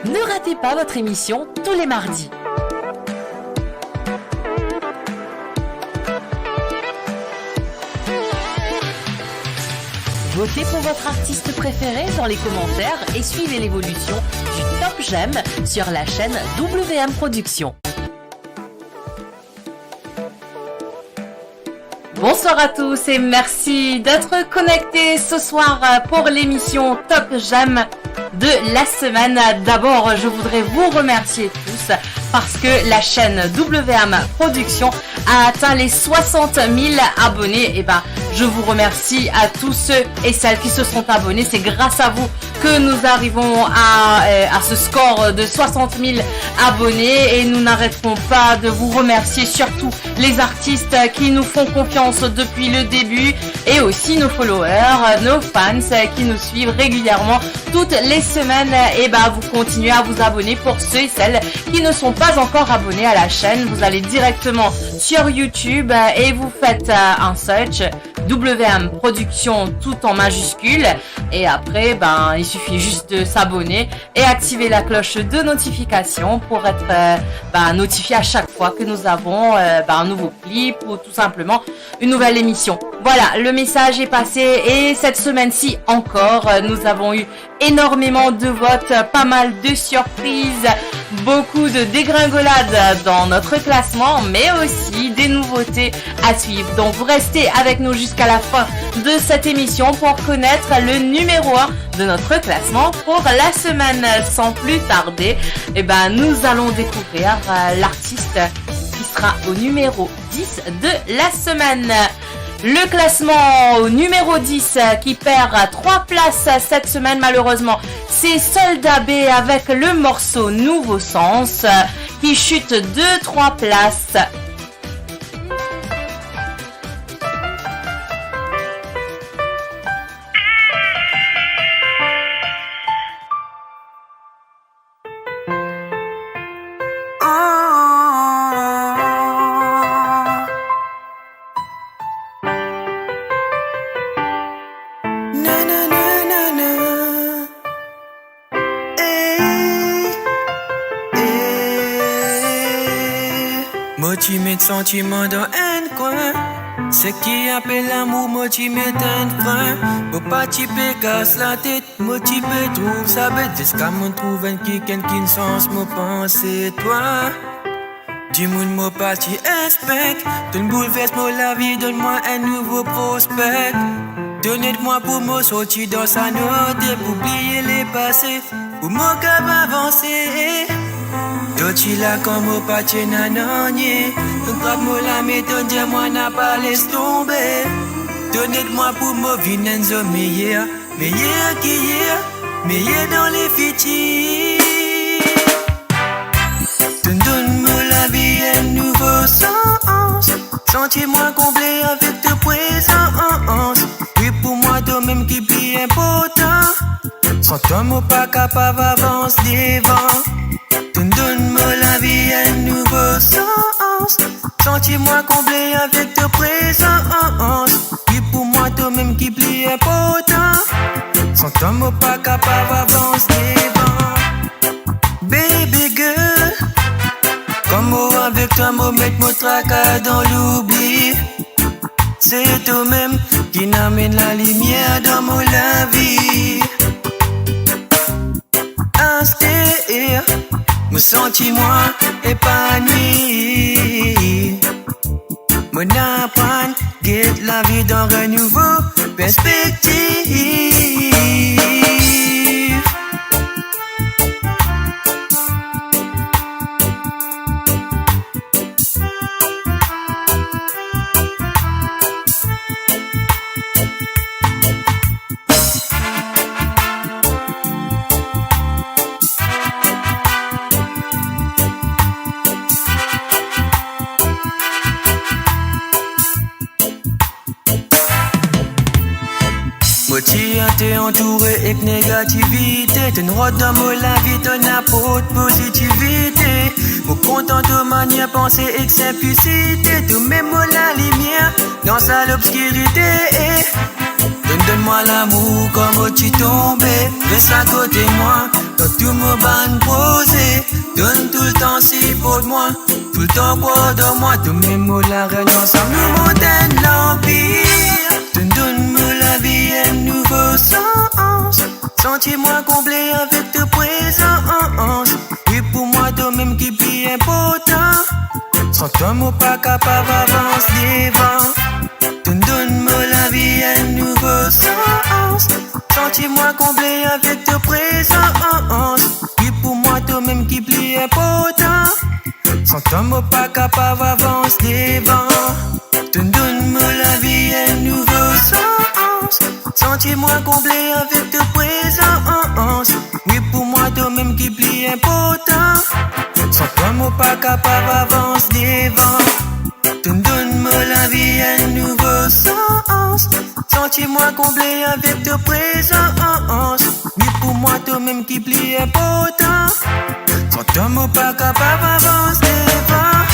Ne ratez pas votre émission tous les mardis. Votez pour votre artiste préféré dans les commentaires et suivez l'évolution du Top J'aime sur la chaîne WM Productions. Bonsoir à tous et merci d'être connectés ce soir pour l'émission Top J'aime de la semaine. D'abord, je voudrais vous remercier tous parce que la chaîne WM Productions a atteint les 60 000 abonnés. Et je vous remercie à tous ceux et celles qui se sont abonnés. C'est grâce à vous que nous arrivons à ce score de 60 000 abonnés et nous n'arrêterons pas de vous remercier, surtout les artistes qui nous font confiance depuis le début et aussi nos followers, nos fans qui nous suivent régulièrement toutes les semaines. Et vous continuez à vous abonner. Pour ceux et celles qui ne sont pas encore abonnés à la chaîne, vous allez directement sur YouTube et vous faites un search WM Productions tout en majuscule et après il suffit juste de s'abonner et activer la cloche de notification pour être notifié à chaque fois que nous avons un nouveau clip ou tout simplement une nouvelle émission. Voilà, le message est passé et cette semaine-ci encore, nous avons eu énormément de votes, pas mal de surprises, beaucoup de dégringolades dans notre classement, mais aussi des nouveautés à suivre. Donc vous restez avec nous jusqu'à la fin de cette émission pour connaître le numéro 1 de notre classement pour la semaine. Sans plus tarder, nous allons découvrir l'artiste qui sera au numéro 10 de la semaine. Le classement au numéro 10 qui perd 3 places cette semaine malheureusement, c'est Soldat B avec le morceau Nouveau Sens qui chute de 3 places. Moi tu mets de sentiments dans un coin. Ce qui appelle l'amour, moi tu mets un frein. Faut pas tu casse la tête, moi tu trouve ça bête. Jusqu'à mon trouve un quelqu'un qui ne sens moi penser toi. Du monde moi pas tu expect. Donne bouleverse moi la vie, donne-moi un nouveau prospect. Donnez-moi pour moi sortir dans sa note et pour oublier les passés. Pour moi qu'à avancer. Toi-tu là comme au pâté nananier. Donc grave-moi la méthode, dis-moi n'a pas laisse tomber. Donnez-moi pour moi vinenzo meilleur. Meilleur qui hier, meilleur dans les fétiches. Donne-moi la vie un nouveau sens. Sentez-moi comblé avec ta présence. Oui pour moi toi-même qui est important. Sans toi moi pas capable d'avancer devant. Donne-moi la vie un nouveau sens. Sentez-moi comblé avec ta présence. Oui pour moi toi-même qui plie important. Sans toi moi pas capable d'avancer devant. Baby girl, comme moi avec toi moi mettre mon tracas dans l'oubli. C'est toi-même qui n'amène la lumière dans mon la vie. Asté, me senti-moi épanoui. Mon apprendre, guette la vie dans un nouveau perspective. T'es entouré avec négativité. T'es une route dans mon la vie, ton apôtre positivité. Mon content de manière penser avec simplicité. Tout même la lumière dans sa l'obscurité. Donne donne-moi l'amour comme tu tombais. Reste à côté de moi, quand tout me ban posé. Donne tout le temps si pour moi, tout le temps pour de moi. Tous mes mots la reine ensemble nous montaient l'empire. Donne-moi la vie et un nouveau sens. Sentiez-moi comblé avec ta présence. Oui pour moi toi-même qui plus important. Sans toi moi pas capable d'avancer devant. Donne-moi la vie et un nouveau sens. Sentiez-moi comblé avec ta présence. Oui pour moi toi-même qui plus important. Sans toi moi pas capable d'avancer devant. Donne-moi la vie et un nouveau sens. Sentiez-moi comblé avec ta présence. Oui pour moi toi-même qui plus important. Sans toi moi pas capable d'avancer devant. Donne-moi la vie et un nouveau sens. Sentiez-moi comblé avec ta présence. Oui pour moi toi-même qui plus important. Sans toi moi pas capable d'avancer devant.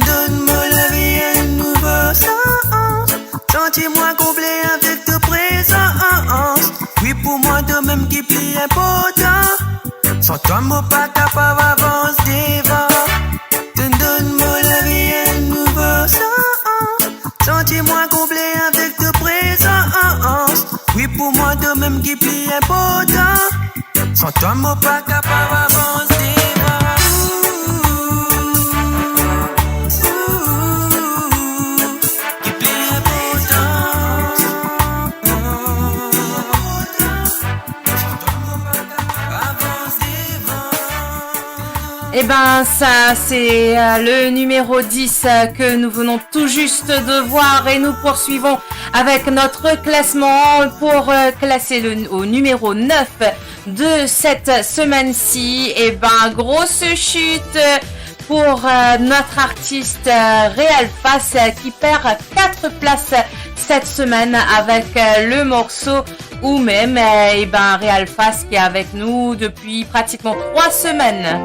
Donne-moi la vie et un nouveau sens. Sentiez-moi comblé avec ta présence. Oui pour moi toi-même qui plus important. Sans toi moi pas capable d'avancer devant. Donne-moi la vie et un nouveau sens. Sentiez-moi comblé avec ta présence. Oui pour moi toi-même qui plus important. Sans toi moi pas capable d'avancer devant. Eh ben ça c'est le numéro 10 que nous venons tout juste de voir et nous poursuivons avec notre classement pour classer au numéro 9 de cette semaine-ci. Eh ben grosse chute pour notre artiste Réal Face qui perd 4 places cette semaine avec le morceau ou même eh ben Réal Face qui est avec nous depuis pratiquement 3 semaines.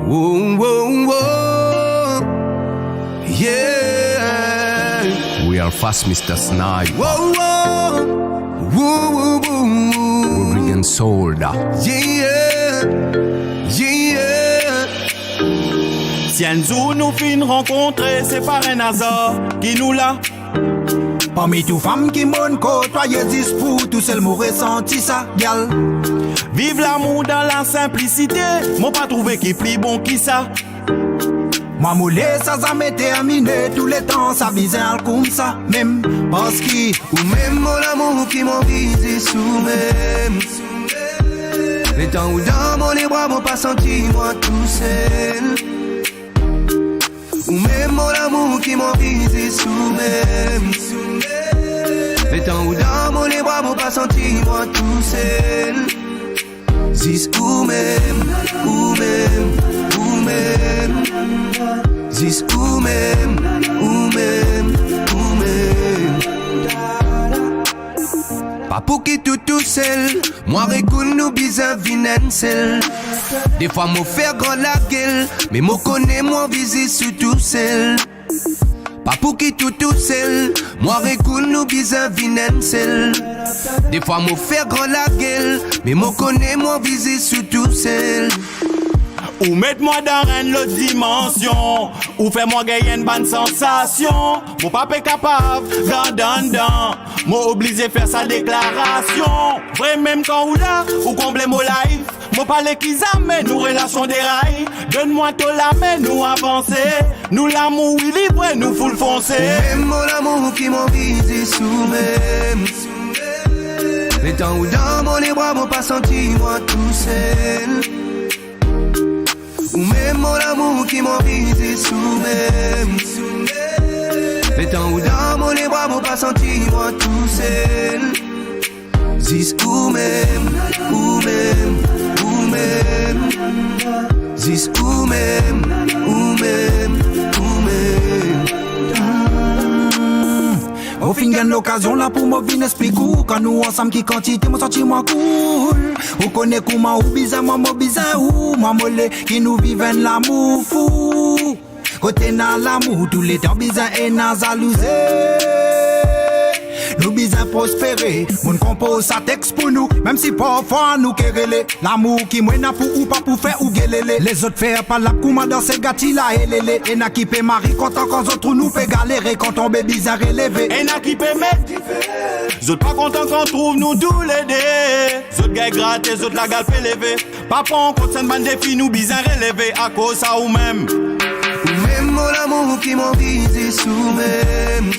Whoa, whoa, whoa. Yeah. We are fast, Mr. Snipe. Whoa, whoa. Whoa, whoa, whoa. Rodrigan Solda. Yeah. Yeah. Si un jour nous fin rencontrer, c'est pas un hasard qui nous l'a. Parmi tout femmes qui m'ont côtoyé, 10 pour tout seul m'ont ressenti ça, gal. Vive l'amour dans la simplicité, m'ont pas trouvé qui plus bon qui ça. Moi moulé, ça m'est terminé, tous les temps ça visait comme ça, même parce que ou même mon amour qui m'ont visé sous même. Les temps où dans mon bras m'ont pas senti moi tout seul. Ou même mon amour qui m'ont visé sous même. Les temps où dans mon bras m'ont pas senti moi tout seul. Zis ou même, ou même, ou même. Zis ou même, ou même, ou même. Pas pour qui tout seul, moi recoule nous bizarre vinancel. Des fois m'ont fait grand la gueule, mais m'ont connaît moi visé sous tout seul. Pas pour qui tout seul, moi recoule nous bizarre vinancel. Des fois m'ont fait grand la gueule, mais m'ont connaît moi visé sous tout seul. Ou mettez-moi dans une autre dimension, ou fais-moi gagner une bonne sensation. Mon papa est capable, dans. Moi obligé faire sa déclaration. Vrai même quand ou là, ou comble mon life. Mon palais qui amène nous relations des rails. Donne-moi tout la main, nous avancer. Nous l'amour, oui libre, nous full foncer. Même mon amour qui m'ont visé sous même. Les temps où dans mon bras m'ont pas senti moi tout seul. Ou même mon amour qui m'ont visé sous même. Les temps où dans mon bras m'ont pas senti moi tout seul. Zis ou même, ou même, ou même. Zis ou même, ou même, ou même. Au fin gagne l'occasion là pour me venir expliquer quand nous ensemble qui quantité moi senti moi cool. On connaît comment ou bizarre moi bizarre ou moi molé qui nous vivent l'amour fou. Côté dans l'amour tous les temps bizarre et dans jalousie. nous besoin prospérer. Mon compose ça texte pour nous, même si parfois nous querelle. L'amour qui mène pour ou pas pour faire ou guélélé. Les autres faire pas la couma dans ces gâtis là et lélé. Et n'a qui peut mari content quand autres nous fait galérer quand on bébé bizarre élevé. Et n'a qui peut mettre. Zot pas content qu'on trouve nous tous les deux. Zot gars gratte, zot la gale fait lever. Papa on compte cette bande de filles nous bizarre élevé à cause ça ou même. Ou même mon amour qui m'en vise sous même.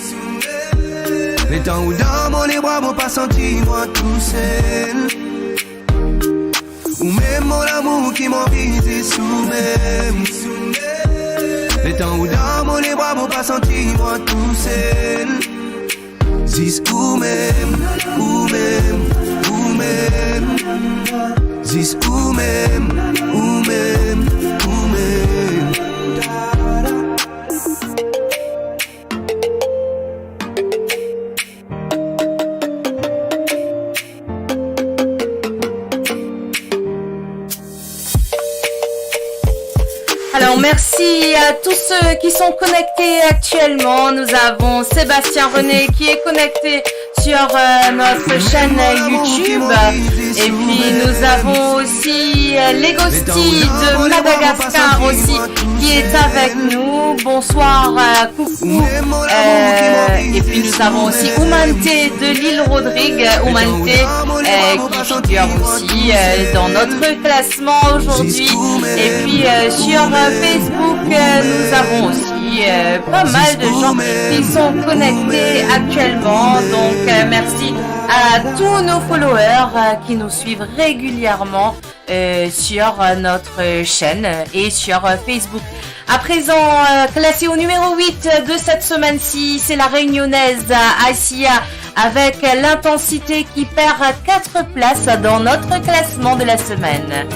Les temps où dans mon bras m'ont pas senti moi tout seul. Ou même mon amour qui m'en vise sous même. Les temps où dans mon bras m'ont pas senti moi tout seul. Zis ou même, ou même, ou même. Zis ou même, ou même, ou même. Alors merci à tous ceux qui sont connectés actuellement. Nous avons Sébastien René qui est connecté sur notre chaîne YouTube. Et puis nous avons aussi Legosti de Madagascar aussi qui est avec nous. Bonsoir, coucou. Et puis nous avons aussi Oumante de l'île Rodrigue. Oumante qui figure aussi dans notre classement aujourd'hui. Et puis sur Facebook, nous avons aussi pas mal de gens qui sont connectés actuellement. Donc merci à tous nos followers qui nous suivent régulièrement sur notre chaîne et sur Facebook. À présent, classée au numéro 8 de cette semaine-ci, c'est la réunionnaise Asia avec l'intensité qui perd 4 places dans notre classement de la semaine.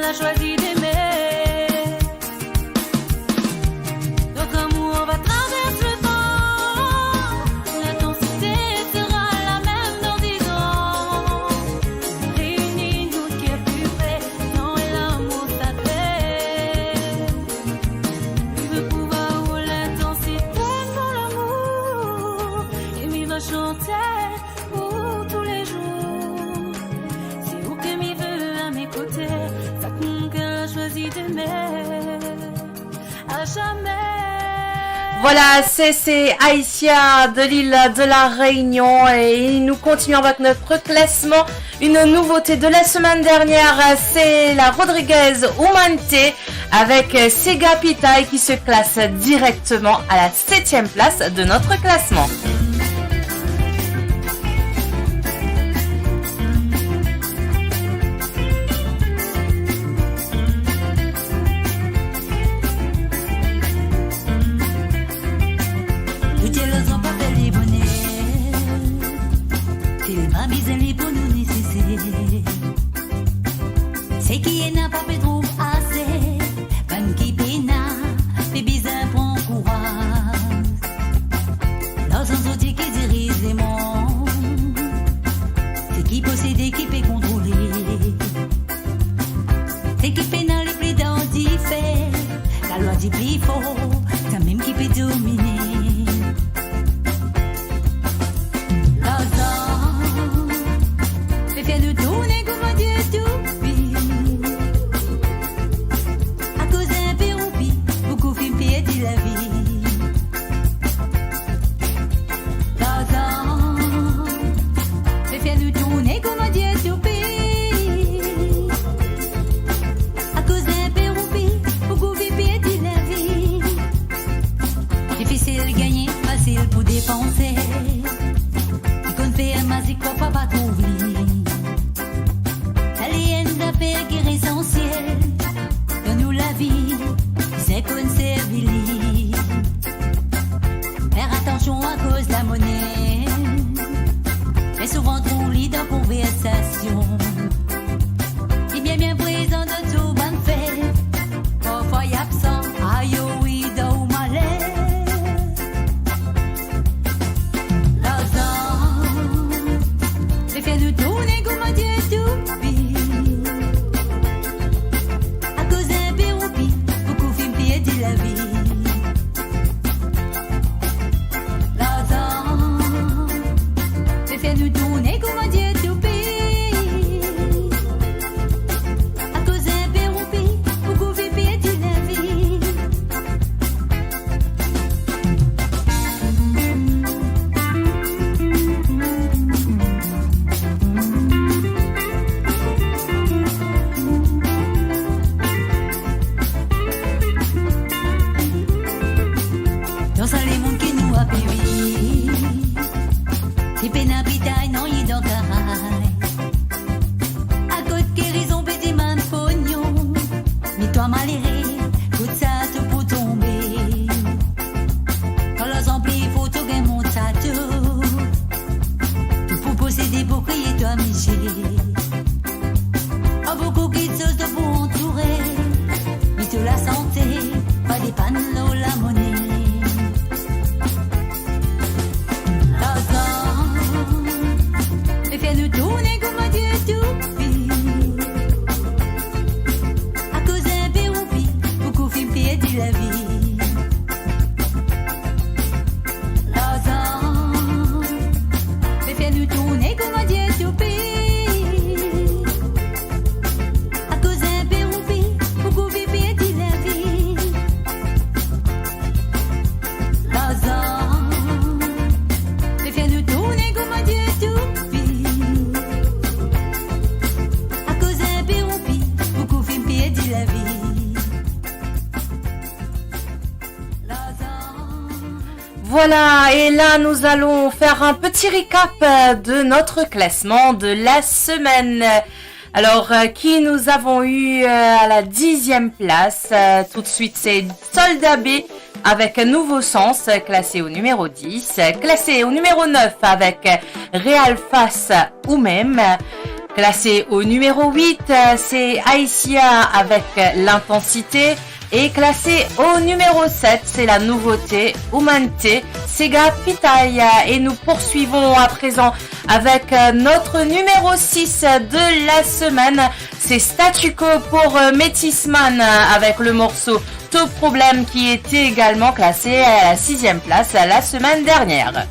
a choisi d'aimer. Notre amour va traverser le temps, l'intensité sera la même dans 10 ans. Réunis nous qui est plus près, tant et l'amour ça fait. Il veut pouvoir où l'intensité pour l'amour, et m'y va chanter pour tous les jours. C'est où que m'y veut à mes côtés, ça qu'on a choisi d'aimer à jamais. Voilà, c'est Aïsia de l'île de la Réunion et nous continuons avec notre classement. Une nouveauté de la semaine dernière, c'est la Rodriguez Humante avec Sega Pitaï qui se classe directement à la 7e place de notre classement. C'est qui n'a pas fait trop assez, même qui péna, fait bizarre prend courage. Dans un outil qui dirige les mondes, c'est qui possède, qui peut contrôler. C'est qui péna les plus d'antifait, la loi dit plus fort, c'est même qui peut dominer. Fait faire de tourner comme un dieu tout pis. À cause d'un péroupi, beaucoup film piétit la vie. L'autant fait faire de tourner comme un dieu tout pis. À cause d'un péroupi, beaucoup film piétit la vie. Difficile de gagner, facile pour dépenser. Il compte faire ma zik quoi pas trouver. Qui est essentiel, donne-nous la vie, c'est qu'on servilit. Faire attention à cause de la monnaie, mais souvent trop lit dans conversation. Et bien présent dans tout bon fait, parfois y absent, aïe oui, dans malais. L'argent, c'est fait de tourner comme un dieu tout pis. La vie, l'argent, c'est faire nous tourner comme un dieu tout pays. À cause d'un péroupi, beaucoup fait piétiner la vie. Voilà, et là nous allons faire un petit recap de notre classement de la semaine. Alors, qui nous avons eu à la 10e place? Tout de suite, c'est Soldat B avec Nouveau Sens, classé au numéro 10. Classé au numéro 9 avec Réal Face ou même. Classé au numéro 8, c'est Aïssia avec l'intensité. Et classé au numéro 7, c'est la nouveauté Humante, Sega Pitaya. Et nous poursuivons à présent avec notre numéro 6 de la semaine. C'est Statu Quo pour Métis Man avec le morceau Tout Problème qui était également classé à la 6e place la semaine dernière.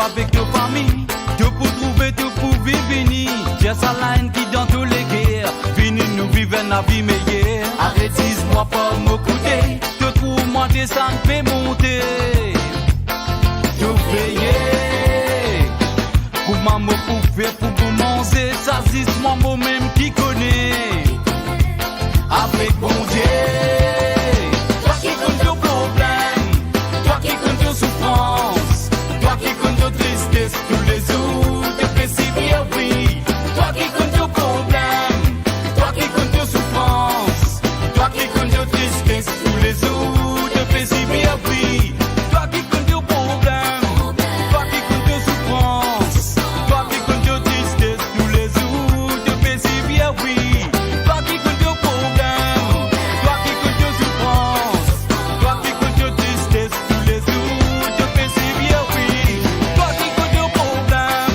Avec nos familles, tout pour trouver, tout pour vivre béni. J'ai sa line qui dans tous les guerres, fini nous vivons la vie meilleure. Arrêtez-moi pas m'écouter, tout pour moi descendre, fait monter. Tout payer, pour maman, pour faire, pour manger, ça c'est moi-même qui connais. Avec bon Dieu. Toi qui comptes ton problème, toi qui comptes ton souffrance, toi qui comptes ton tristesse, tous les jours te fais si bien, oui. Toi qui comptes ton problème, toi qui comptes ton souffrance, toi qui comptes ton tristesse, tous les jours te fais si bien, oui. Toi qui comptes ton problème, toi qui comptes ton souffrance, toi qui comptes ton tristesse, tous les jours te fais si bien, oui. Toi qui comptes ton problème, toi qui comptes ton souffrance, toi qui comptes ton tristesse, tous les jours te fais si bien, oui. Toi qui comptes ton problème,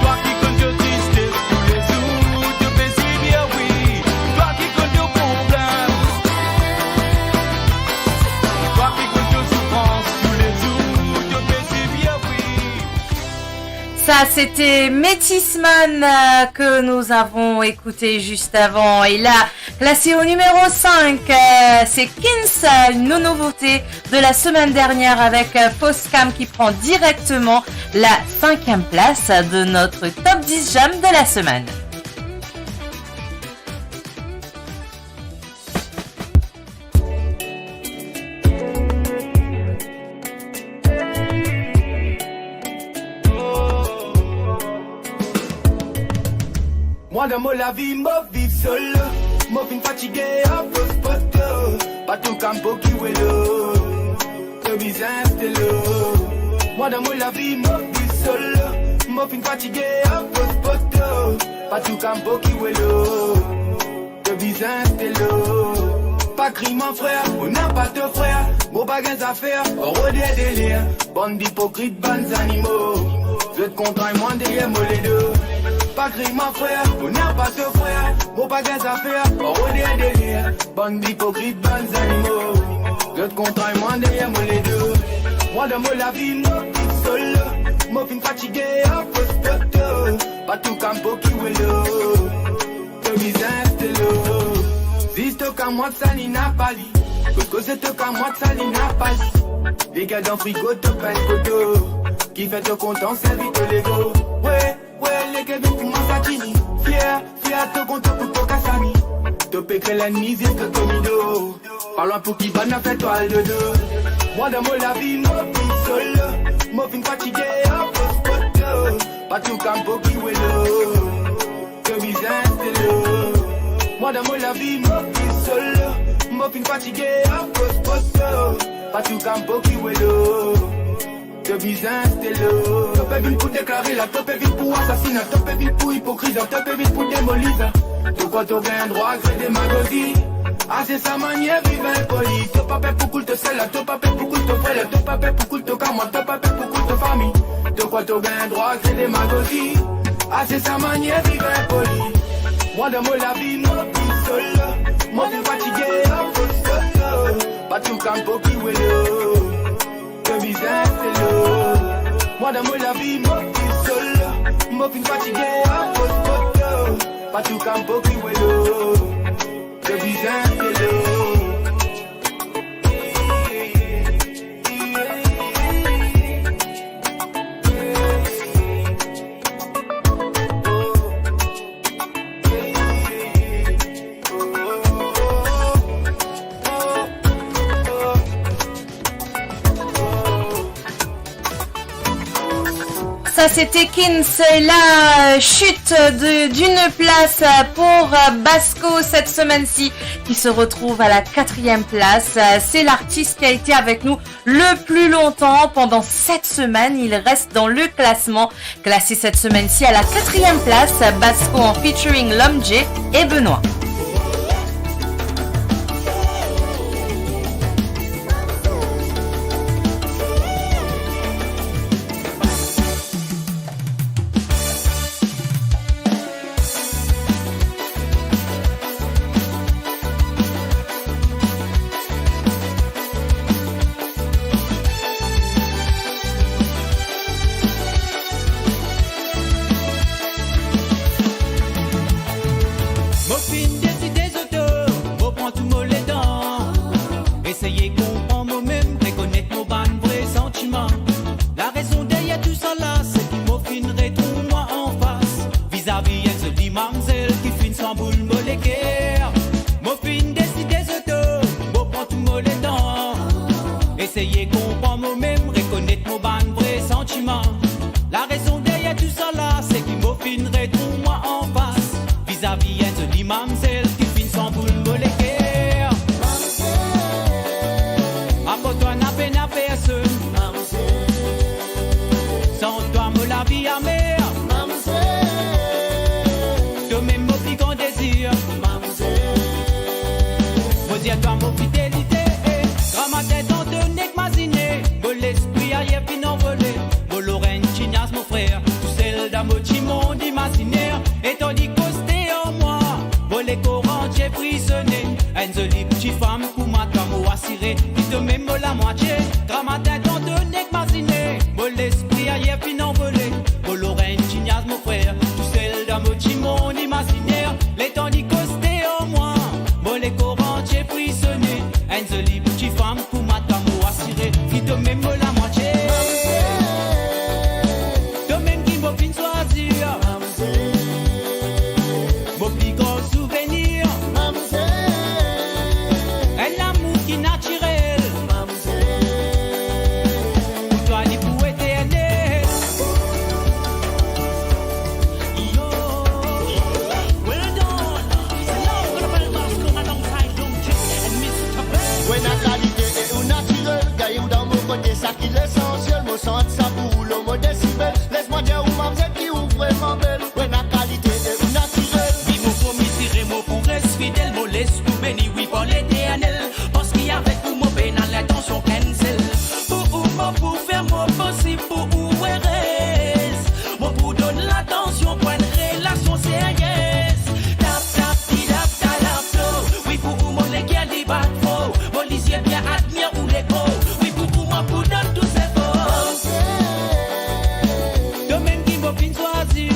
toi qui comptes ton tristesse, tous les jours te fais si bien, oui. Toi qui comptes ton problème, toi qui comptes ton souffrance, tous les jours te fais si bien, oui. Ça, c'était Métis Man que nous avons écouté juste avant. Et là, classé au numéro 5, c'est Kins, une nouveauté de la semaine dernière avec Foscam qui prend directement la 5e place de notre top 10 jam de la semaine. Moi dans mon la vie, moi vive seul. Moi fin fatigué à post pote. Pas tout campo qui est là. Le business de là. Moi dans mon la vie, moi vive seul. Moi fin fatigué à post pote. Pas tout campo qui est là. Le business de là. Pas crime mon frère, on n'a pas de frère. Bon pas gain affaires, on redé délire. bande d'hypocrites, bandes animaux. Je te contrains moi derrière moi les deux. Pas gris ma frère, on n'a pas de frère. Bon pas gain à faire, on est derrière. Bande d'hypocrites, bandes animaux. Je te contrains moi derrière moi les deux. Moi dans moi la vie, moi seul. Moi fin fatigué, à poste. Pas tout campo qui est là. Te misère, c'est là. Viste comme moi, ça n'a pas lit. Coco, c'est comme moi, ça n'a pas lit. Les gars dans frigo, te peine photo. Qui fait te content, c'est vite l'ego. Ouais, les gars viennent pour moi, ça tini. Fier, te content pour ton cassani. Te pécre l'ennemi, vite que Tomido. Parlons pour qui va n'a fait toi le deux. Moi dans moi la vie, moi fin seul. Moi fin fatigué, à poste. Pas tout campo qui est là. Te misère, c'est là. Moi dans moi la vie, moi fin seul. Moi fin fatigué, à poste. Pas tout campo qui est là. Te bizarre, c'est là. Top est vite pour déclarer la, top est vite pour assassinat, top est vite pour hypocrite, top est vite pour démolir. De quoi t'as bien droit, c'est démagogie. Ah c'est sa manière, vive impoli. T'as pas fait pour cool te sel, t'as pas fait pour cool te frère, t'as pas fait pour cool te camarade, t'as pas fait pour cool te famille. De quoi t'as bien droit, c'est démagogie. Ah c'est sa manière, vive impoli. Moi dans moi la vie, moi plus seul. Moi je fatigué, à poste. Pas tout campo qui est là. Te bizarre, c'est là. Moi dans moi la vie, moi plus seul. Moi fin fatigué, à poste. Pas tout campo qui est là. Te bizarre, c'est là. Ça c'était Kins, la chute d'une place pour Basco cette semaine-ci qui se retrouve à la 4e place. C'est l'artiste qui a été avec nous le plus longtemps pendant 7 semaines. Il reste dans le classement, classé cette semaine-ci à la 4e place. Basco en featuring Lom J et Benoît. Ça qui l'essentiel, me sente ça pour l'homme décibel. Laisse-moi dire où m'a qui ouvre vraiment. l'attention pour une relation sérieuse. Tap, tap, ti, tap, ta, la, flow. Oui, pour moi, les gars, les bat trop. Mon lisier bien admire ou les gros. Oui, pour moi, pour donner tous ces faux. Domaine qui m'a fin choisir.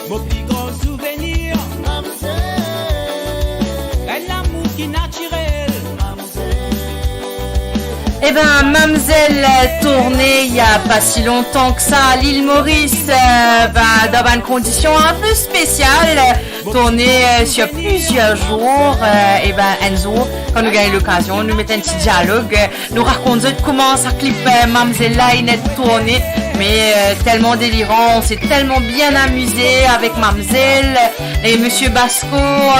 Mon plus grand souvenir. Et l'amour qui est naturel. Eh ben, Mamzelle tournée il y a pas si longtemps que ça à l'île Maurice, dans une condition un peu spéciale, tournée sur plusieurs jours. Et ben, Enzo, quand nous gagnons l'occasion, nous mettons un petit dialogue, nous racontons comment ça clip Mamzelle là, il est tourné. Mais tellement délirant, on s'est tellement bien amusé avec Mamzelle et Monsieur Basco.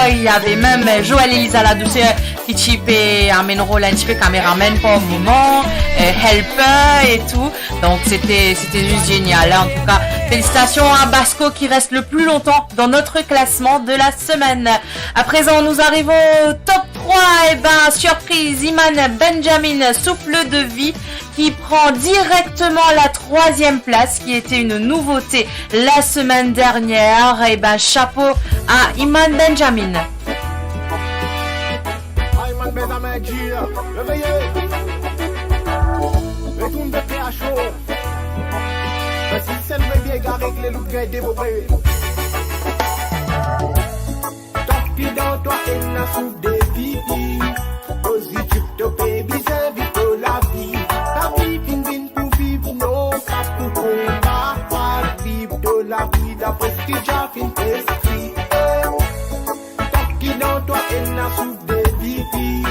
Il y avait même Joël Elisa la douceur qui chipait un rôle un petit peu caméraman pour le moment, helper et tout. Donc c'était juste génial. En tout cas, félicitations à Basco qui reste le plus longtemps dans notre classement de la semaine. À présent, nous arrivons au top 3. Et ben, surprise, Iman Benjamin, Souffle de vie, qui prend directement la 3e place, qui était une nouveauté la semaine dernière. Et ben, chapeau à Iman Benjamin. Ayman Benjamin Gia, réveillez. Retourne de PHO. Mais si c'est le bien garé que les loups gagnent dévorés. Tapi dans toi, elle n'a souffle des vies. Positif de baby, c'est vite pour la vie. La vie vient pour vivre, non, pas pour combat. Pas vivre de la vie, d'après ce qui j'ai fait esprit. Tapi dans toi, elle n'a souffle des vies.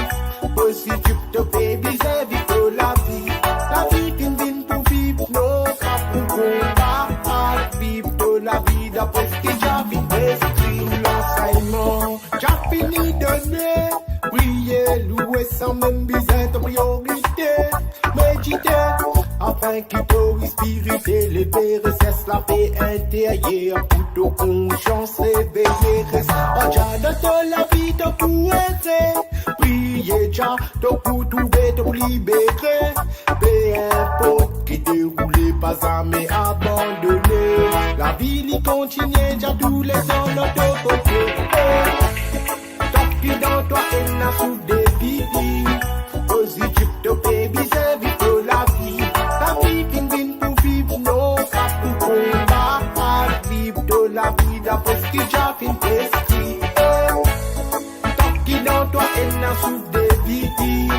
Positif de baby, c'est vite pour la vie. La vie vient pour vivre, non, pas pour combat. Pas vivre de la vie, d'après ce qui j'ai fait esprit. L'enseignement, j'ai fini de donner. Prier, louer sans même besoin de priorité. Méditer, afin qu'il peut spirituer, l'éveiller, cesse la paix intérieure. Plutôt conscience éveillée, reste en jardin de la vie de pour errer. Prier, déjà, de pour trouver, de pour libérer. Peu importe qui déroule, pas à mais abandonner. La vie, il continue, déjà tous les ans, notre côté. Puis dans toi, elle n'a souffle des vies. Positif de baby, c'est vite pour la vie. La vie vient pour vivre, non, pas pour combat. Pas vivre de la vie, d'après ce qui j'ai fait esprit. Puis dans toi, elle n'a souffle des vies.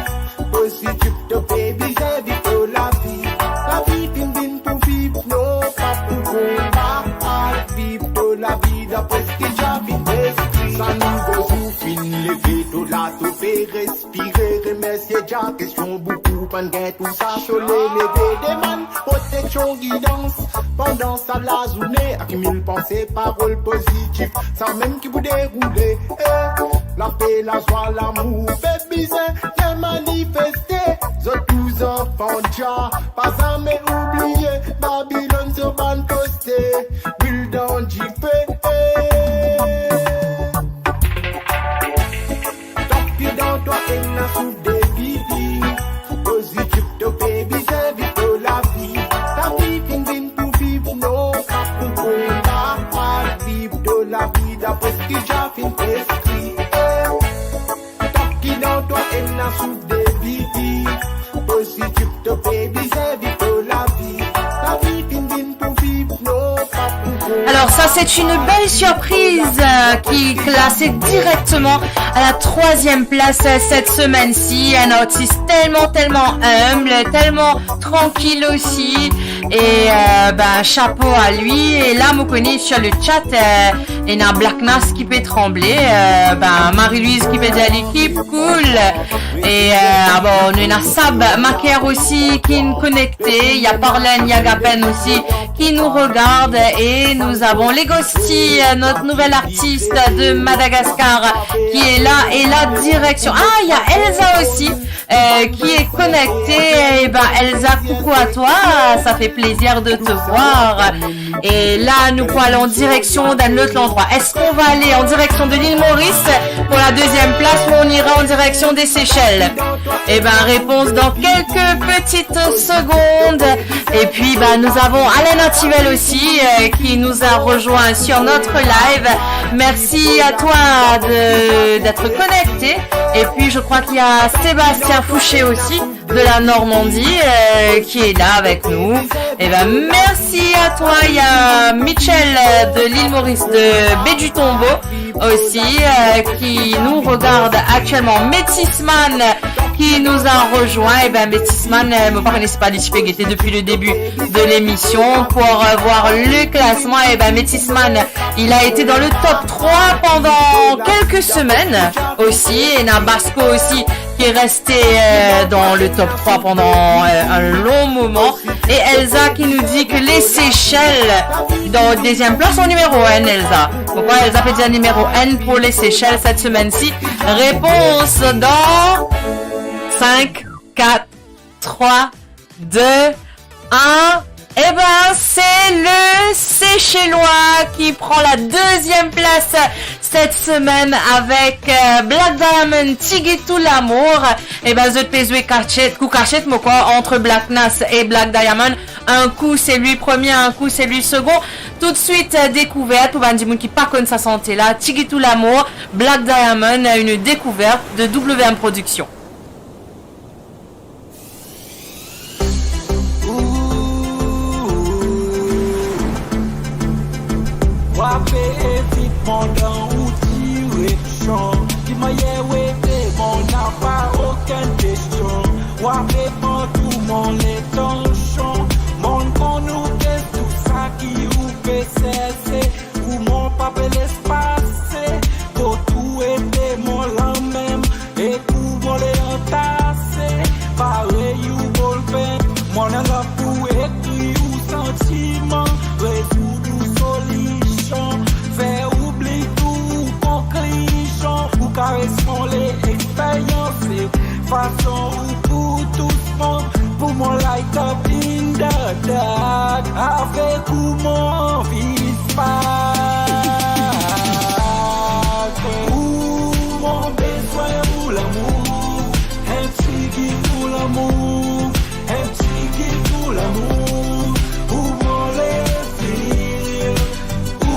Positif de baby, c'est vite pour la vie. La vie vient pour vivre, non, pas pour combat. Pas vivre de la vie, d'après ce qui j'ai fait esprit. Ça nous veut lever tout là, tout fait respirer, remercier déjà, question beaucoup, pas de tout ça, choler, lever des man, protection, guidance, pendant ça la journée, à qui mille pensées, paroles positives, ça même qui vous dérouler, la paix, la joie, l'amour, fait bizarre, les manifester, tous enfants déjà, pas jamais oublié, Babylone sur ban posté, bulle dans JP, dans toi, elle n'a souffle des vies. Positif de baby, c'est vite pour la vie. La vie vient pour vivre, non, pas pour combat. Pas vivre de la vie, d'après ce qui j'ai fait esprit. Qui dans toi, elle n'a souffle des vies. Positif de baby, c'est vite pour la vie. La vie vient pour vivre, non, pas pour combat. Alors ça, c'est une belle surprise qui est classée directement à la 3e place cette semaine-ci. Un artiste tellement humble, tellement tranquille aussi. Et chapeau à lui. Et là, vous connaissez sur le chat, il y a Black Nas qui peut trembler. Marie-Louise qui peut dire l'équipe, cool. Et on a Sab Macaire aussi qui est connecté. Il y a Parlen Yagapen aussi qui nous regarde. Et nous avons Legosti, notre nouvelle artiste de Madagascar, qui est là. Et la direction. Ah, il y a Elsa aussi qui est connectée. Et Elsa, coucou à toi. Ça fait plaisir de te voir. Et là, nous allons en direction d'un autre 3. Est-ce qu'on va aller en direction de l'île Maurice pour la deuxième place ou on ira en direction des Seychelles? Eh ben, réponse dans quelques petites secondes. Et puis, nous avons Alain Antivel aussi qui nous a rejoint sur notre live. Merci à toi d'être connecté. Et puis, je crois qu'il y a Sébastien Fouché aussi de la Normandie qui est là avec nous. Et ben, merci à toi. Il y a Michel de l'île Maurice de Baie du Tombeau aussi qui nous regarde actuellement. Métisman qui nous a rejoint. Et ben, Métisman, ne connaissez pas qui était depuis le début de l'émission pour voir le classement. Et ben, Métisman, il a été dans le top 3 pendant quelques semaines aussi. Et Nabasco aussi qui est resté dans le top 3 pendant un long moment. Et Elsa qui nous dit que les Seychelles dans deuxième place en numéro N, Elsa. Pourquoi Elsa fait dire numéro N pour les Seychelles cette semaine-ci? Réponse dans 5, 4, 3, 2, 1. Eh ben, c'est le Seychellois qui prend la deuxième place cette semaine avec Black Diamond, Tigitou l'amour. Eh ben, je peux jouer coup cachette, moi quoi, entre Black Nas et Black Diamond. Un coup, c'est lui premier, un coup, c'est lui second. Tout de suite, découverte pour Bandimoun qui pas connaît sa santé là. Tigitou l'amour, Black Diamond, une découverte de WM Production. Wapé évitement dans ou direction. Dis-moi mon n'a pas aucune question. Wapé tout mon l'étention. Mon qu'on nous qu'est tout ça qui ou peut cesser. Ou mon papa l'espace. Pour tout aider mon l'en même. Et pour mon les entasser. Pareil ou bon peine. Mon n'a pas pour écrire ou sentiment. Résoudre ou solution. Faire oublier tout conclusion. Ou caressement les expériences. Façon ou pour tout le monde. Pour mon light up in the dark. Avec ou mon vie ou mon besoin ou l'amour. Un petit qui pour l'amour. Un petit qui pour l'amour. Ou mon les ou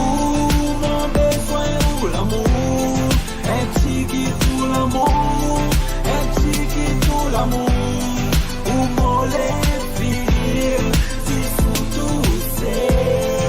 mon besoin ou l'amour. Un petit qui pour l'amour. Un petit qui pour l'amour. Ou mon les si sous tout c'est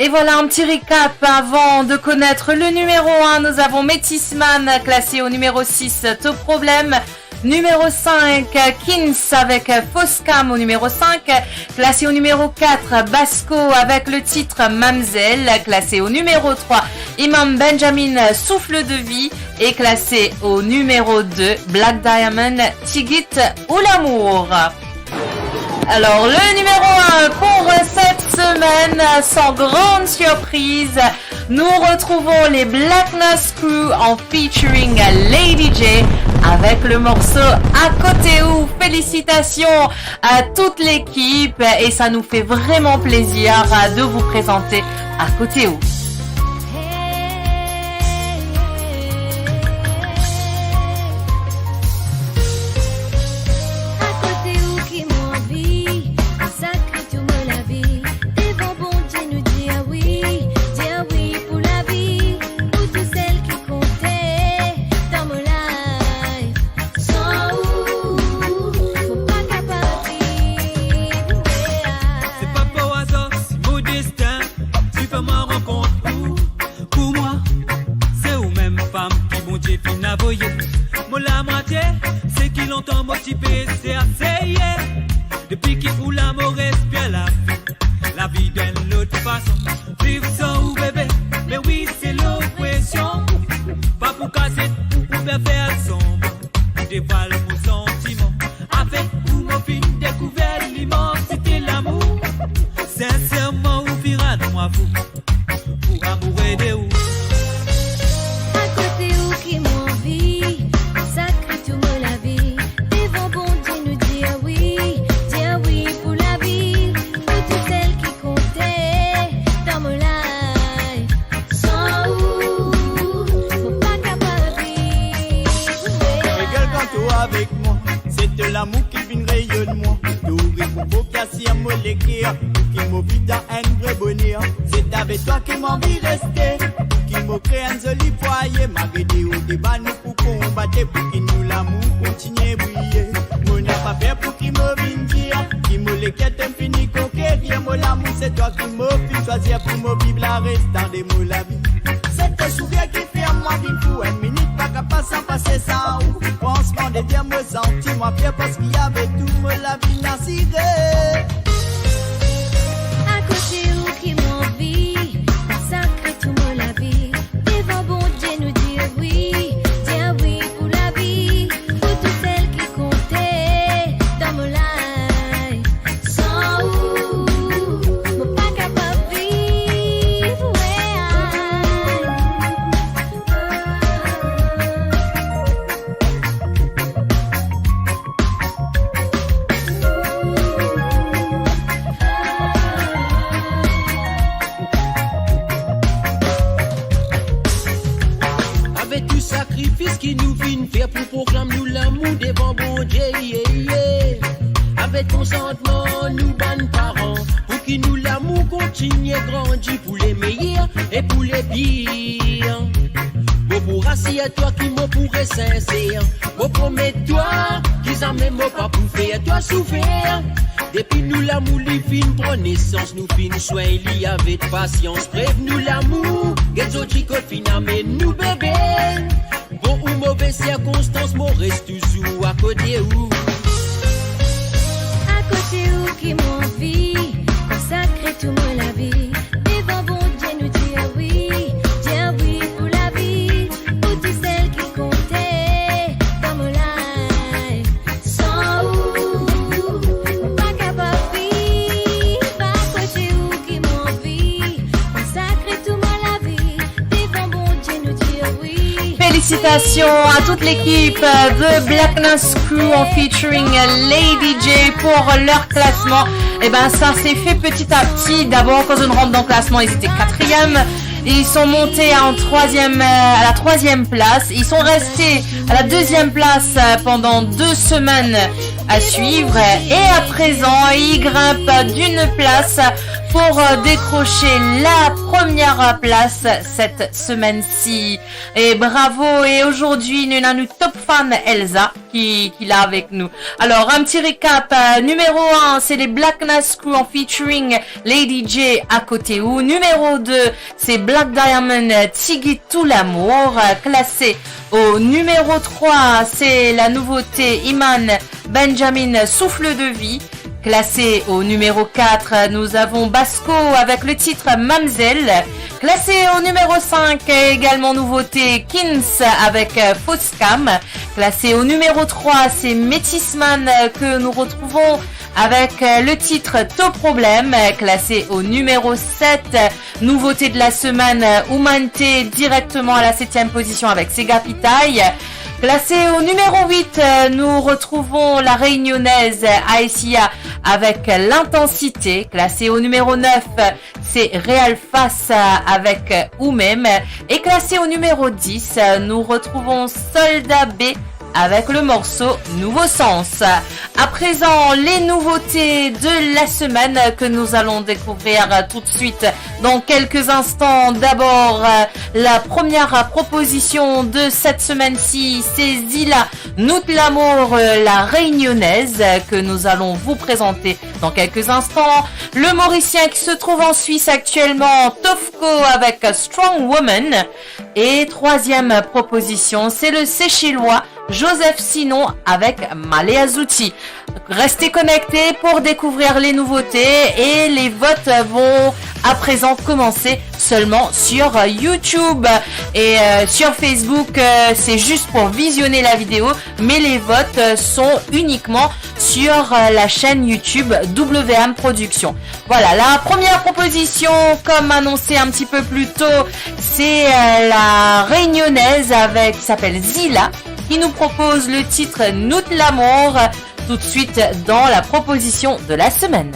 Et voilà un petit récap avant de connaître le numéro 1. Nous avons Métisman classé au numéro 6, Te Problème. Numéro 5, Kins avec Foscam au numéro 5. Classé au numéro 4, Basco avec le titre Mamzelle. Classé au numéro 3, Imam Benjamin, Souffle de vie. Et classé au numéro 2, Black Diamond, Tigit ou l'amour. Alors le numéro 1 pour cette semaine, sans grande surprise, nous retrouvons les Black Nas Crew en featuring Lady J avec le morceau À côté où. Félicitations à toute l'équipe et ça nous fait vraiment plaisir de vous présenter À côté où. Motivé, c'est assez, depuis qu'il roule l'amour respire la vie d'une autre façon. Vivre sans ou bébé, mais oui c'est l'oppression. Pas pour casser ou bien faire sombre. Dévoile mon sentiment. Avec ou mon film découvert l'immensité l'amour. Sincèrement ou vira dans moi vous. Pour amour et de où. À côté où qui m'envie, sacré tout me la vie. Avec moi, c'est de l'amour qui vient rayonne moi. Tout pour casser à me l'écrire, qui me vit dans un vrai bonheur. C'est avec toi qui m'envie rester, qui me crée un joli foyer. Malgré des hauts débats, nous pour combattre, pour qu'il nous l'amour continue briller. Mon n'a pas peur pour qu'il me vienne dire, qui me l'équette infini conquérir. Mon l'amour, c'est toi qui me fait choisir pour me vivre la reste dans des mots la vie. C'est tes souvenirs qui fait moi vivre pour une minute, pas capable sans passer ça ou. Pansement de bien me sentir moi fier parce qu'il y avait tout me la vie n'a sidé. À côté où qui m'envie, sacré tout me la vie. Devant bon Dieu nous dire oui pour la vie. Pour toutes celles qui comptaient dans mon life. Sans où, mon pas capable de vivre. Avec tout sacrifice qui nous vient faire pour proclamer nous l'amour devant bon Dieu, avec consentement nous bonnes parents, pour que nous l'amour continue grandir pour les meilleurs et pour les pires. Bon pour assis à toi qui me pourrait sincère, bon promets-toi qu'ils en même pas pour faire toi souffrir. Depuis nous l'amour les fins prend naissance, nous fin soin il y avait patience, prévenez nous l'amour, les autres qui fin amène nous bébé. Bon ou mauvaise circonstance, mon reste toujours à côté où. À côté où qui m'envie, consacré tout me la vie. Devant bon Dieu nous dire oui pour la vie. Pour toutes celles qui comptaient dans mon life. Sans où, pas capable de vivre. À côté où qui m'envie, consacré tout me la vie. Devant bon Dieu nous dire oui. Félicitations à toute l'équipe de Black Nas Crew en featuring Lady J pour leur classement. Et ben ça s'est fait petit à petit. D'abord quand on rentre dans le classement, ils étaient 4e. Ils sont montés à la 3e place. Ils sont restés à la 2e place pendant 2 semaines à suivre. Et à présent, ils grimpent d'une place pour décrocher la première place cette semaine-ci. Et bravo, et aujourd'hui, nous avons notre top fan Elsa qui l'a avec nous. Alors, un petit récap. Numéro 1, c'est les Black Nas Crew en featuring Lady J à côté où. Numéro 2, c'est Black Diamond Tigui tout l'amour. Classé au numéro 3, c'est la nouveauté Iman Benjamin Souffle de vie. Classé au numéro 4, nous avons Basco avec le titre Mamzelle. Classé au numéro 5, également nouveauté Kins avec Foscam. Classé au numéro 3, c'est Métisman que nous retrouvons avec le titre To Problème. Classé au numéro 7, nouveauté de la semaine Oumante directement à la 7e position avec Sega Pitaille. Classé au numéro 8, nous retrouvons la réunionnaise Aessia avec l'intensité. Classé au numéro 9, c'est Real Face avec Oumem. Et classé au numéro 10, nous retrouvons Soldat B avec le morceau Nouveau Sens. À présent, les nouveautés de la semaine que nous allons découvrir tout de suite dans quelques instants. D'abord, la première proposition de cette semaine-ci, c'est Zila Nout l'amour, la réunionnaise, que nous allons vous présenter dans quelques instants. Le Mauricien qui se trouve en Suisse actuellement, Tofko avec Strong Woman. Et troisième proposition, c'est le Séchellois Joseph Sinon avec Maléazouti. Restez connectés pour découvrir les nouveautés et les votes vont à présent commencer seulement sur YouTube et sur Facebook c'est juste pour visionner la vidéo, mais les votes sont uniquement sur la chaîne YouTube WM Production. Voilà, la première proposition, comme annoncé un petit peu plus tôt, c'est la réunionnaise avec qui s'appelle Zila, qui nous propose le titre Nout l'amour, tout de suite dans la proposition de la semaine.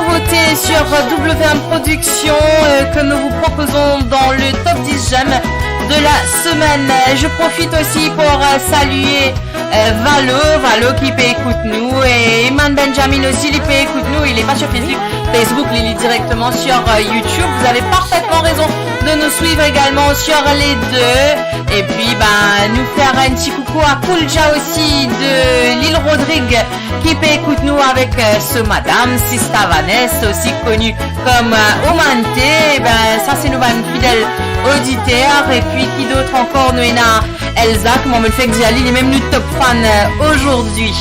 nouveauté sur WM Production que nous vous proposons dans le top 10 j'aime de la semaine. Je profite aussi pour saluer Valo qui peut écouter nous et Iman Benjamin aussi, il peut écouter nous. Il est pas sur Facebook, il est directement sur YouTube. Vous avez parfaitement raison de nous suivre également sur les deux. Et puis nous faire un petit coucou à Kulja aussi de l'île Rodrigue qui peut écouter nous avec ce madame Sista Vanessa aussi connue comme Omante. Ça c'est nos fidèles auditeurs. Et puis qui d'autre encore, nous avons Elsa, comment me le fait que Diali, il est même nous top fan aujourd'hui.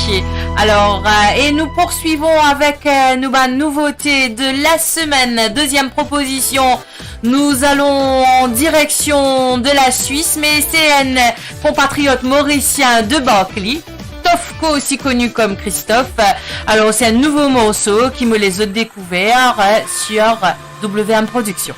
Alors, et nous poursuivons avec nos nouveautés de la semaine. Deuxième proposition, nous allons en direction de la Suisse, mais c'est un compatriote mauricien de Barclay. Tofko, aussi connu comme Christophe. Alors, c'est un nouveau morceau qui me les a découverts sur WM Production.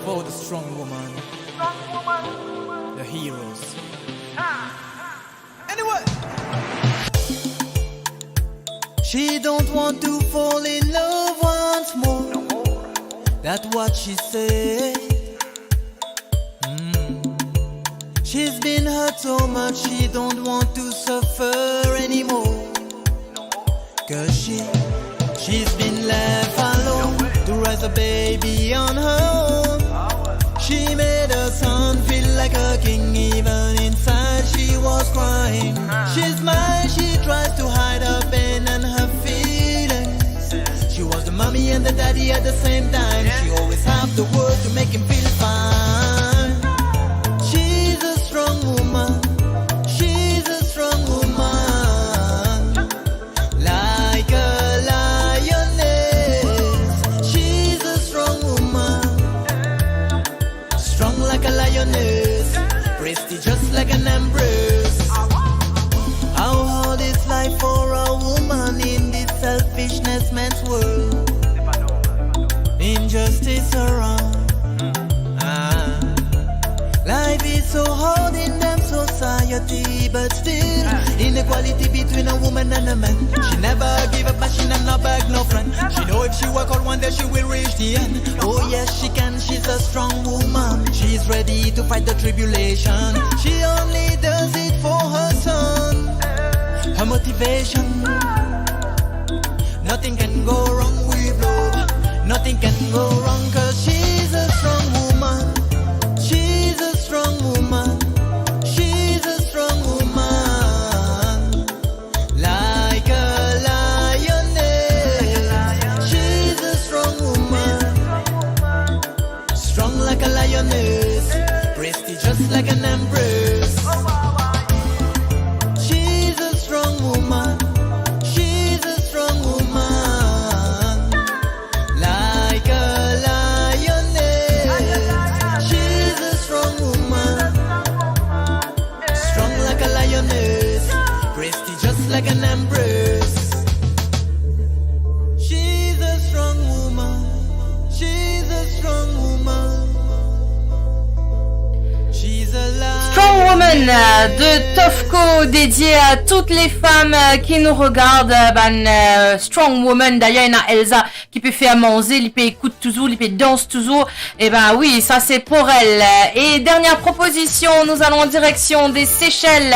For the strong woman, the heroes. Anyway, she don't want to fall in love once more. That's what she said. She's been hurt so much, she don't want to suffer anymore. Cause she's been left alone to raise a baby on her own. She made her son feel like a king, even inside she was crying. She's mine, she tries to hide her pain and her feelings. She was the mommy and the daddy at the same time. She always have the words to make him feel fine. She's a strong woman, she's a strong woman, like a lioness. She's a strong woman, strong like a lioness, prestigious like an empress. How hard is life for a woman in this selfishness man's world? Injustice around. Life is so hard in them society, but still inequality between a woman and a man. She never give up, but she never beg no friend. She know if she work hard one day she will reach the end. Oh yes she can, she's a strong woman. She's ready to fight the tribulation. She only does it for her son. Her motivation. Nothing can go wrong with love. Nothing can go wrong cause she's a strong woman. She's a strong woman. She's a strong woman, like a lioness. She's a strong woman, strong like a lioness, prestigious like an empress. She's a strong woman. She's a strong woman, like a lioness. She's a strong woman, strong like a lioness, prestigious like an empress. She's a strong woman. She's a strong woman. She's a lion. Strong Woman de Tofko, dédié à toutes les femmes qui nous regardent. Strong Woman, d'ailleurs il y a Elsa qui peut faire manger, il peut écouter toujours, il peut danser toujours. Et oui, ça c'est pour elle. Et dernière proposition, nous allons en direction des Seychelles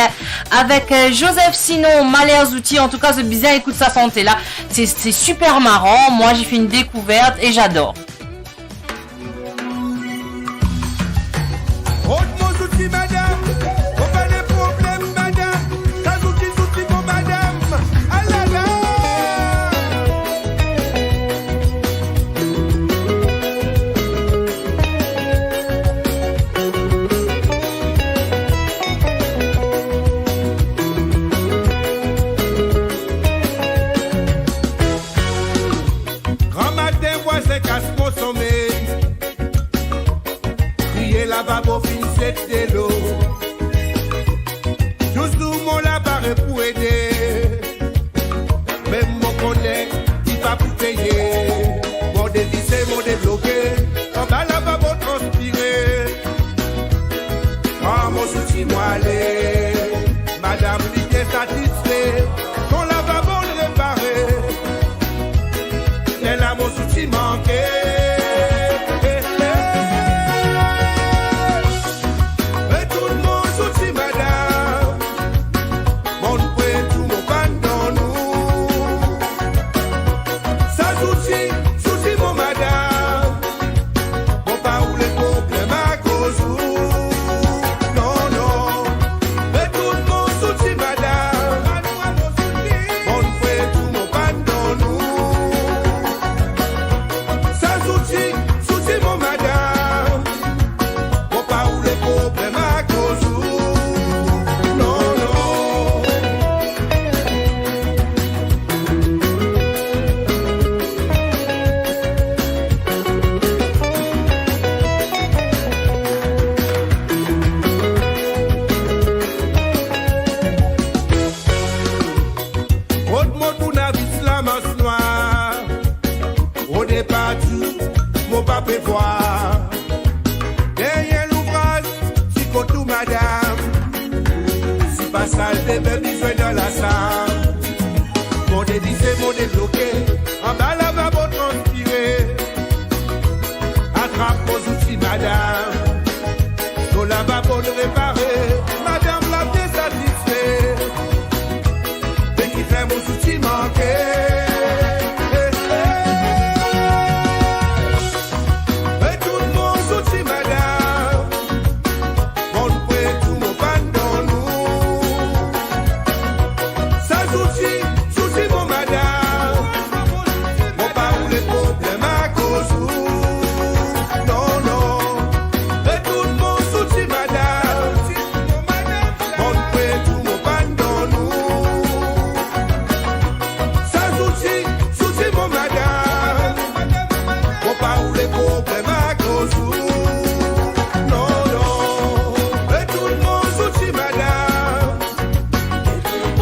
avec Joseph Sinon, Malheurs Outils. En tout cas, c'est bien, écoute sa santé là. C'est super marrant. Moi j'ai fait une découverte et j'adore. Madame, faut pas de problème, madame. Kazouki souci pour madame. Ah là là. Grand matin, voisin casse mon sommeil. Crier lavabo fin c'est de l'eau. Toujours mon labarre pour aider. Même mon collègue, il va pour payer. Mon désir c'est mon débloqué. En bas lavabo transpirer. peut voir. Derrière l'ouvrage, si tout madame, si pas ça, le bébé besoin dans la salle. Mon dédit, c'est mon débloqué, en bas là va bon transpirer. Attrape vos outils, madame, nous là va bon réparer. Madame l'a bien satisfait, dès qu'il fait mon outil manqué.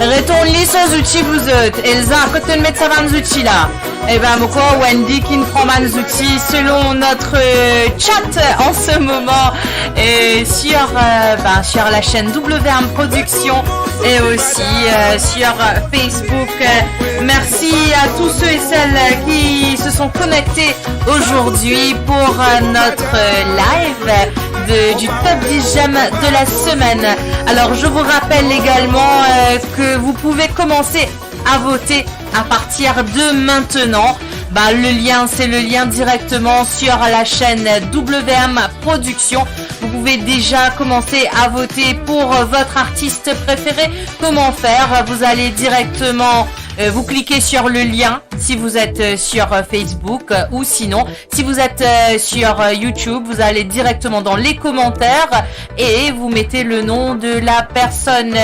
Retourne les sans outils vous autres. Elsa, quand tu mettre ça dans outils là. Eh ben, moi, Wendy qui ne prend pas les outils selon notre chat en ce moment sur la chaîne WM Production et aussi sur Facebook. Merci à tous ceux et celles qui se sont connectés aujourd'hui pour notre live du top 10 j'aime de la semaine. Alors, je vous rappelle également que vous pouvez commencer à voter à partir de maintenant. Le lien, c'est le lien directement sur la chaîne WM Production. Vous pouvez déjà commencer à voter pour votre artiste préféré. Comment faire? Vous allez directement, vous cliquez sur le lien si vous êtes sur Facebook ou sinon, si vous êtes sur YouTube, vous allez directement dans les commentaires et vous mettez le nom de la personne.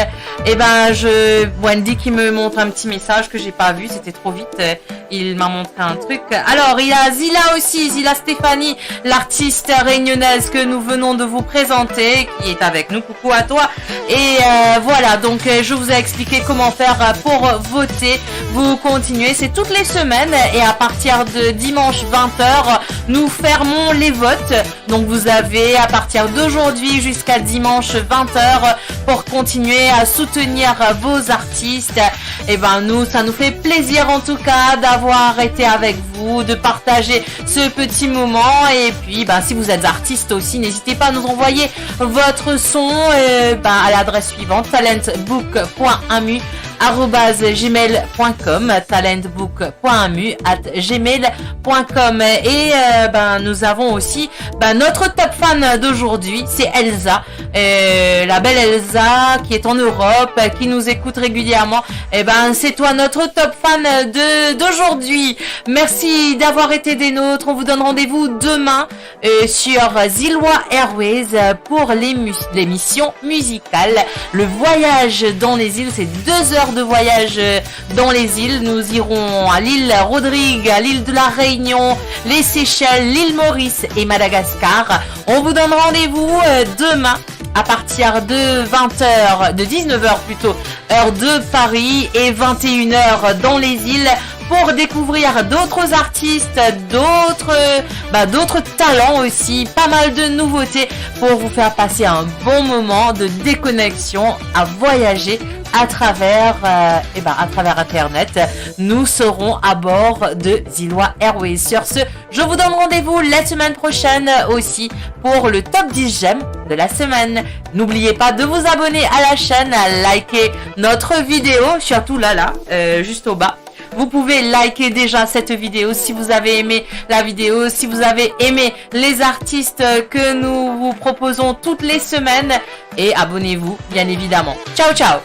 Wendy qui me montre un petit message que j'ai pas vu, c'était trop vite. Il m'a montré un truc. Alors, il y a Zila aussi, Zila Stéphanie, l'artiste réunionnaise que nous venons de vous présenter, qui est avec nous. Coucou à toi. Et voilà, donc je vous ai expliqué comment faire pour voter. Vous continuez, c'est toutes les semaines et à partir de dimanche 20h, nous fermons les votes. Donc vous avez à partir d'aujourd'hui jusqu'à dimanche 20h pour continuer à soutenir vos artistes. Et nous, ça nous fait plaisir en tout cas d'avoir été avec vous, de partager ce petit moment. Et puis, si vous êtes artiste aussi, n'hésitez pas à nous envoyer votre son à l'adresse suivante, talentbook.amu@gmail.com, talentbook.amu@gmail.com. Et nous avons aussi notre top fan d'aujourd'hui, c'est Elsa, la belle Elsa qui est en Europe, qui nous écoute régulièrement. C'est toi notre top fan d'aujourd'hui. Merci d'avoir été des nôtres. On vous donne rendez-vous demain sur Zilwa Airways pour l'émission musicale. Le voyage dans les îles, c'est 2 heures de voyage dans les îles. Nous irons à l'île Rodrigue, à l'île de la Réunion, les Seychelles, l'île Maurice et Madagascar. On vous donne rendez-vous demain à partir de 20h, de 19h plutôt, heure de Paris, et 21h dans les îles pour découvrir d'autres artistes, d'autres talents aussi, pas mal de nouveautés pour vous faire passer un bon moment de déconnexion, à voyager à travers Internet. Nous serons à bord de Zilwa Airways. Sur ce, je vous donne rendez-vous la semaine prochaine aussi pour le top 10 j'aime de la semaine. N'oubliez pas de vous abonner à la chaîne, à liker notre vidéo, surtout là, juste au bas. Vous pouvez liker déjà cette vidéo si vous avez aimé la vidéo, si vous avez aimé les artistes que nous vous proposons toutes les semaines, et abonnez-vous bien évidemment. Ciao ciao.